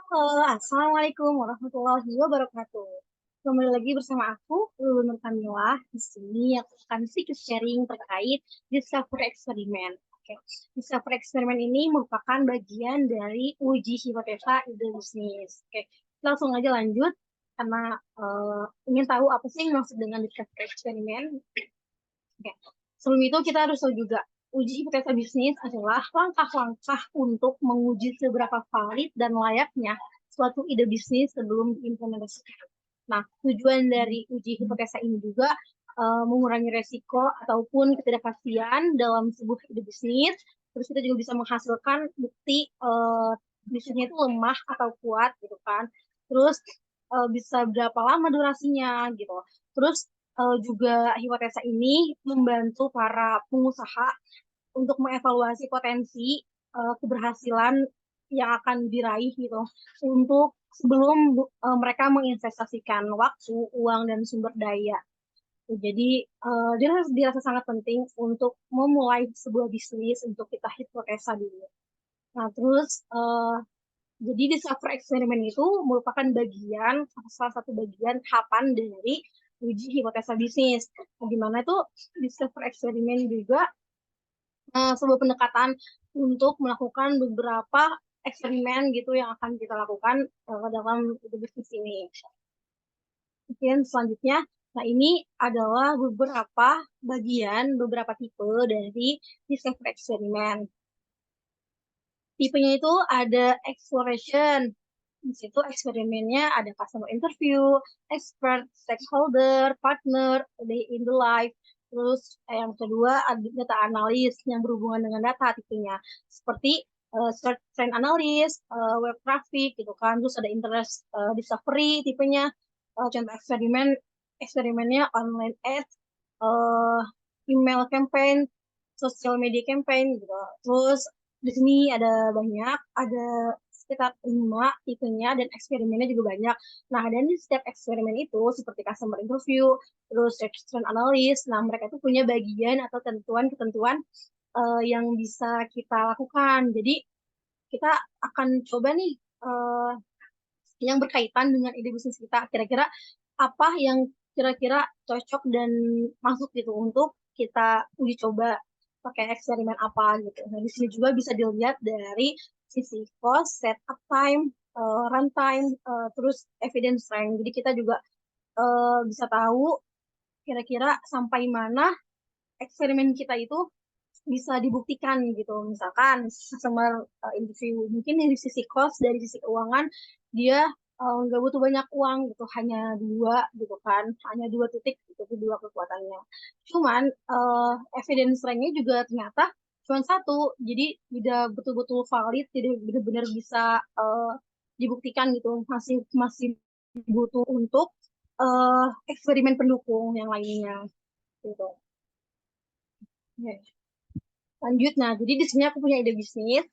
Halo, Assalamualaikum warahmatullahi wabarakatuh. Kembali lagi bersama aku, Lulu Nur Kamila. Di sini aku akan sedikit sharing terkait Discovery Experiment. Oke, Discovery Experiment ini merupakan bagian dari uji hipotesa ide bisnis. Oke, kita langsung aja lanjut karena ingin tahu apa sih yang maksud dengan Discovery Experiment. Oke. Sebelum itu kita harus tahu juga uji hipotesa bisnis adalah langkah-langkah untuk menguji seberapa valid dan layaknya suatu ide bisnis sebelum diimplementasikan. Nah, tujuan dari uji hipotesa ini juga mengurangi resiko ataupun ketidakpastian dalam sebuah ide bisnis. Terus kita juga bisa menghasilkan bukti bisnisnya itu lemah atau kuat gitu kan. Terus bisa berapa lama durasinya gitu. Terus juga hipotesa ini membantu para pengusaha untuk mengevaluasi potensi keberhasilan yang akan diraih gitu untuk sebelum mereka menginvestasikan waktu, uang, dan sumber daya. Jadi dirasa sangat penting untuk memulai sebuah bisnis untuk kita hipotesa dulu. Nah, terus jadi discover eksperimen itu merupakan salah satu bagian tahapan dari uji hipotesa bisnis. Nah, di mana itu discover eksperimen juga sebuah pendekatan untuk melakukan beberapa eksperimen gitu yang akan kita lakukan dalam uji bisnis ini. Kemudian selanjutnya, nah ini adalah beberapa tipe dari discover eksperimen. Tipenya itu ada exploration. Di situ eksperimennya ada customer interview, expert, stakeholder, partner, day in the life. Terus yang kedua ada data analis yang berhubungan dengan data tipenya. Seperti search trend analysis, web traffic gitu kan. Terus ada interest discovery tipenya. Contoh eksperimennya online ads, uh, email campaign, social media campaign gitu. Terus di sini ada banyak, ada sekitar 5 tipenya dan eksperimennya juga banyak. Nah, dan di setiap eksperimen itu seperti customer interview, terus search trend analysis, nah mereka itu punya bagian atau ketentuan-ketentuan yang bisa kita lakukan. Jadi kita akan coba nih yang berkaitan dengan ide bisnis kita. Kira-kira apa yang kira-kira cocok dan masuk gitu untuk kita uji coba pakai eksperimen apa gitu. Nah, di sini juga bisa dilihat dari sisi cost, setup time, runtime, terus evidence strength. Jadi kita juga bisa tahu kira-kira sampai mana eksperimen kita itu bisa dibuktikan gitu. Misalkan customer interview mungkin dari sisi cost, dari sisi keuangan dia nggak butuh banyak uang gitu, hanya dua gitu kan, hanya dua titik itu dua kekuatannya. Cuman evidence strength-nya juga ternyata cuma satu, jadi tidak betul-betul valid, tidak benar-benar bisa dibuktikan gitu, masih masih butuh untuk eksperimen pendukung yang lainnya gitu. Oke. Lanjut, nah jadi di sini aku punya ide bisnis.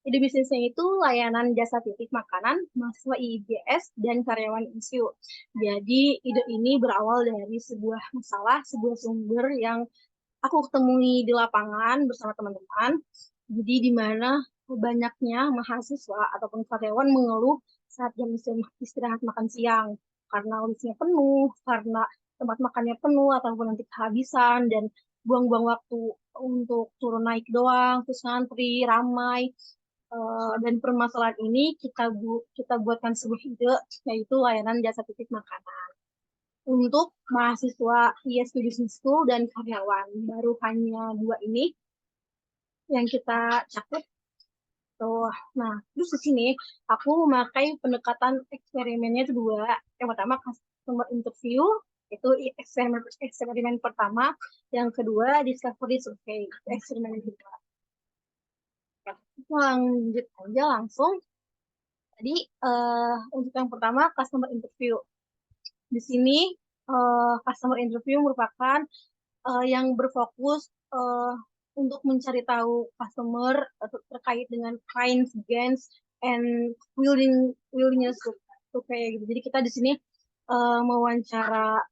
Ide bisnisnya itu layanan jasa titip makanan, mahasiswa IIGS, dan karyawan ISU. Jadi ide ini berawal dari sebuah masalah, sebuah sumber yang aku ketemui di lapangan bersama teman-teman. Jadi di mana banyaknya mahasiswa ataupun karyawan mengeluh saat jam istirahat makan siang karena liftnya penuh, karena tempat makannya penuh ataupun nanti kehabisan dan buang-buang waktu untuk turun naik doang, terus ngantri, ramai. Dan permasalahan ini kita buatkan sebuah ide yaitu layanan jasa titip makanan untuk mahasiswa ISP Business School dan karyawan. Baru hanya dua ini yang kita cakup tuh. Nah, terus di sini aku memakai pendekatan eksperimennya itu dua. Yang pertama customer interview, itu eksperimen pertama. Yang kedua discovery survey, eksperimen kedua. Lanjut aja langsung. Tadi untuk yang pertama customer interview. Di sini customer interview merupakan yang berfokus untuk mencari tahu customer terkait dengan kinds, gains, and willingness to pay gitu. Jadi kita di sini mewawancara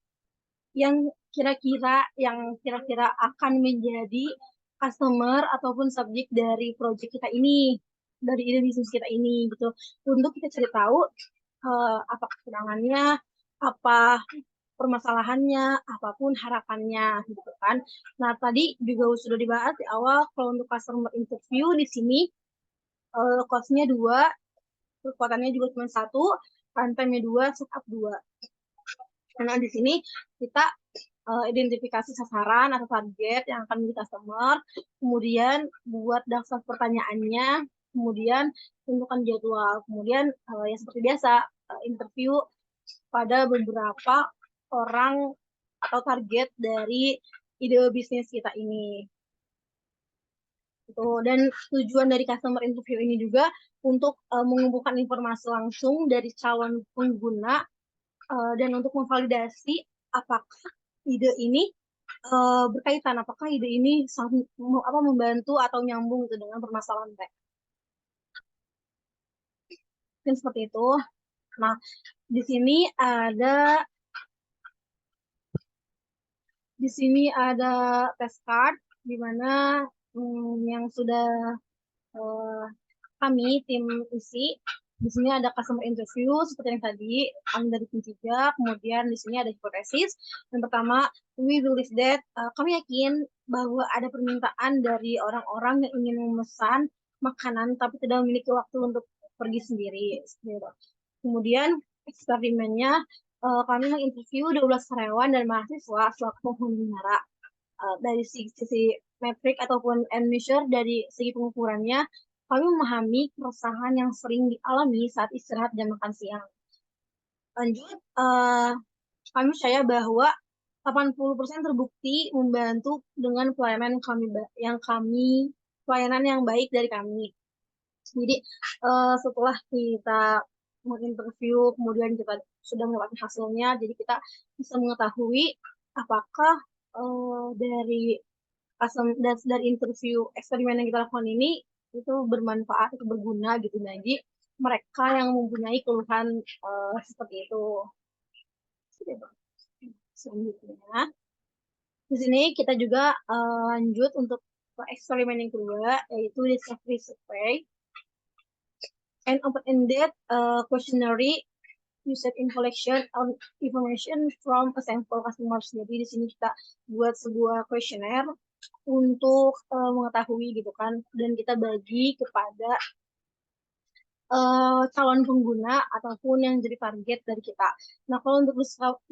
yang kira-kira akan menjadi customer ataupun subjek dari project kita ini. dari ide bisnis kita ini gitu. Untuk kita cari tahu apa kekurangannya, apa permasalahannya, apapun harapannya gitu kan. Nah, tadi juga sudah dibahas di awal kalau untuk customer interview di sini cost-nya 2, kekuatannya juga cuma 1, runtime-nya 2, setup 2. Karena di sini kita identifikasi sasaran atau target yang akan di customer, kemudian buat daftar pertanyaannya, kemudian tentukan jadwal, kemudian ya seperti biasa interview pada beberapa orang atau target dari ide bisnis kita ini. Gitu. Dan tujuan dari customer interview ini juga untuk mengumpulkan informasi langsung dari calon pengguna dan untuk memvalidasi apakah ide ini berkaitan, apakah ide ini membantu atau nyambung gitu dengan permasalahan mereka. Dan seperti itu. Nah, di sini ada test card di mana yang sudah kami tim isi. Di sini ada customer interview seperti yang tadi, kami dari tim 3, kemudian di sini ada hipotesis. Yang pertama, we believe that kami yakin bahwa ada permintaan dari orang-orang yang ingin memesan makanan tapi tidak memiliki waktu untuk pergi sendiri. Kemudian eksperimennya kami menginterview 12 karyawan dan mahasiswa selaku pengguna dari sisi metrik ataupun end measure dari segi pengukurannya, kami memahami keresahan yang sering dialami saat istirahat dan makan siang. Lanjut, kami percaya bahwa 80% terbukti membantu dengan pelayanan yang baik dari kami. Jadi setelah kita menginterview, kemudian kita sudah mendapatkan hasilnya, jadi kita bisa mengetahui apakah dari interview eksperimen yang kita lakukan ini itu bermanfaat atau berguna gitu bagi mereka yang mempunyai keluhan seperti itu. Selanjutnya, di sini kita juga lanjut untuk eksperimen yang kedua, yaitu discovery survey. An open-ended questionnaire used in collection of information from a sample customers. Jadi di sini kita buat sebuah questionnaire untuk mengetahui gitu kan, dan kita bagi kepada calon pengguna ataupun yang jadi target dari kita. Nah, kalau untuk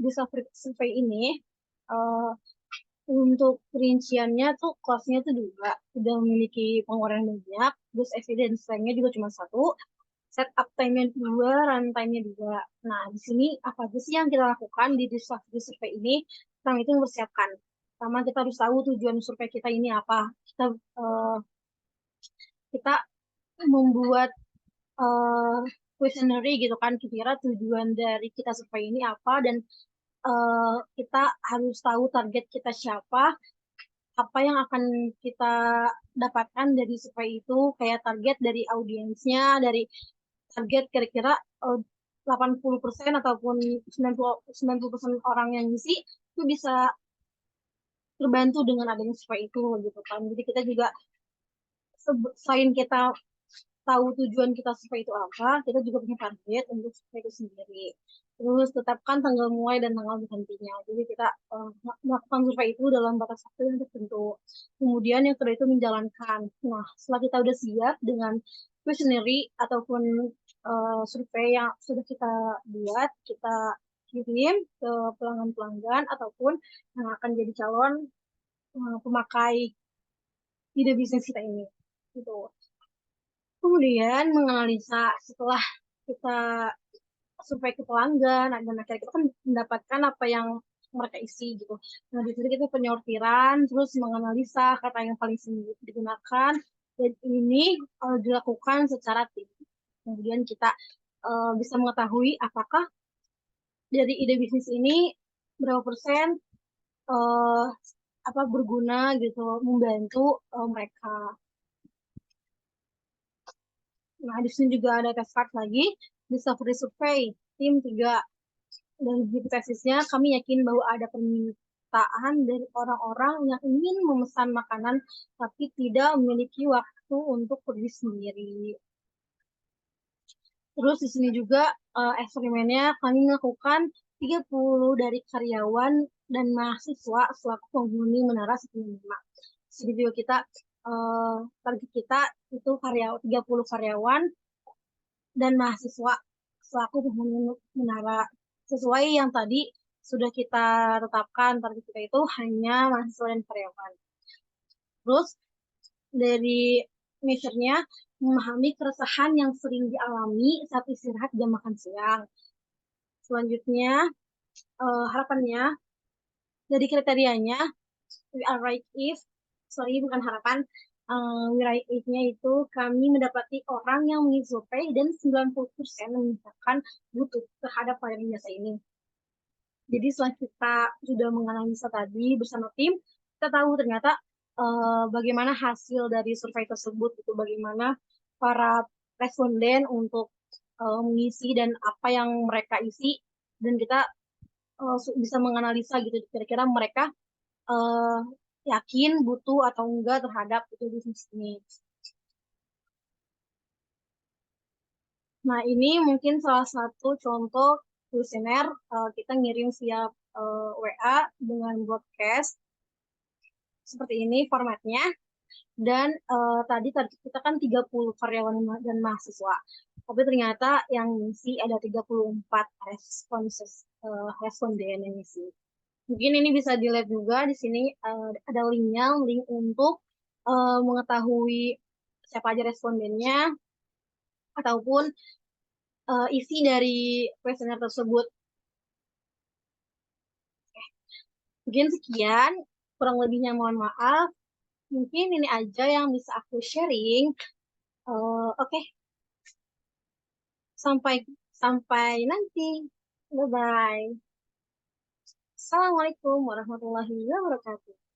discovery survey ini untuk perinciannya tuh cost-nya tuh 2, sudah memiliki pengeluaran banyak, terus evidence time-nya juga cuma 1, setup time-nya 2, runtime-nya 2. Nah, di sini apa aja sih yang kita lakukan di discovery survey ini? Pertama itu mempersiapkan. Pertama kita harus tahu tujuan survei kita ini apa. Kita membuat questionnaire gitu kan, kira-kira tujuan dari kita survei ini apa, dan kita harus tahu target kita siapa, apa yang akan kita dapatkan dari survei itu, kayak target dari audiensnya, dari target kira-kira 80% ataupun 90% orang yang ngisi itu bisa terbantu dengan adanya survei itu gitu kan. Jadi kita juga selain kita tahu tujuan kita survei itu apa, kita juga punya target untuk survei itu sendiri. Terus tetapkan tanggal mulai dan tanggal berhentinya. Jadi kita melakukan survei itu dalam batas waktu yang tertentu. Kemudian yang kedua itu menjalankan. Nah, setelah kita udah siap dengan questionnaire ataupun survei yang sudah kita buat, kita kirim ke pelanggan-pelanggan ataupun yang akan jadi calon pemakai ide bisnis kita ini. Gitu. Kemudian menganalisa setelah kita survei ke pelanggan dan akhirnya kita kan mendapatkan apa yang mereka isi gitu. Nah, di sini kita penyortiran, terus menganalisa kata yang paling digunakan, dan ini dilakukan secara tim. Kemudian kita bisa mengetahui apakah dari ide bisnis ini berapa persen berguna gitu, membantu mereka. Nah, di sini juga ada test card lagi, discovery survey, tim 3. Dan di tesisnya kami yakin bahwa ada permintaan dari orang-orang yang ingin memesan makanan tapi tidak memiliki waktu untuk pergi sendiri. Terus di sini juga eksperimennya kami melakukan 30 dari karyawan dan mahasiswa selaku penghuni Menara 155. Jadi juga kita target kita itu 30 karyawan dan mahasiswa selaku penghuni Menara. Sesuai yang tadi sudah kita tetapkan, target kita itu hanya mahasiswa dan karyawan. Terus dari measure-nya memahami keresahan yang sering dialami saat istirahat jam makan siang. Selanjutnya, harapannya dari kriterianya, we are right if, sorry bukan harapan, we right if-nya itu kami mendapati orang yang mengisi survei dan 90% menyatakan butuh terhadap pelayanan jasa ini. Jadi setelah kita sudah menganalisa tadi bersama tim, kita tahu ternyata bagaimana hasil dari survei tersebut, itu bagaimana para responden untuk mengisi dan apa yang mereka isi, dan kita bisa menganalisa gitu kira-kira mereka uh, yakin butuh atau enggak terhadap itu bisnis ini. Nah, ini mungkin salah satu contoh kuesioner kita ngirim via WA dengan broadcast. Seperti ini formatnya. Dan tadi kita kan 30 karyawan dan mahasiswa. Tapi ternyata yang ngisi ada 34 responden yang ngisi. Mungkin ini bisa dilihat juga di sini ada linknya, link untuk mengetahui siapa aja respondennya ataupun isi dari kuesioner tersebut. Mungkin sekian, kurang lebihnya mohon maaf. Mungkin ini aja yang bisa aku sharing. Oke, sampai sampai nanti. Bye bye. Assalamualaikum warahmatullahi wabarakatuh.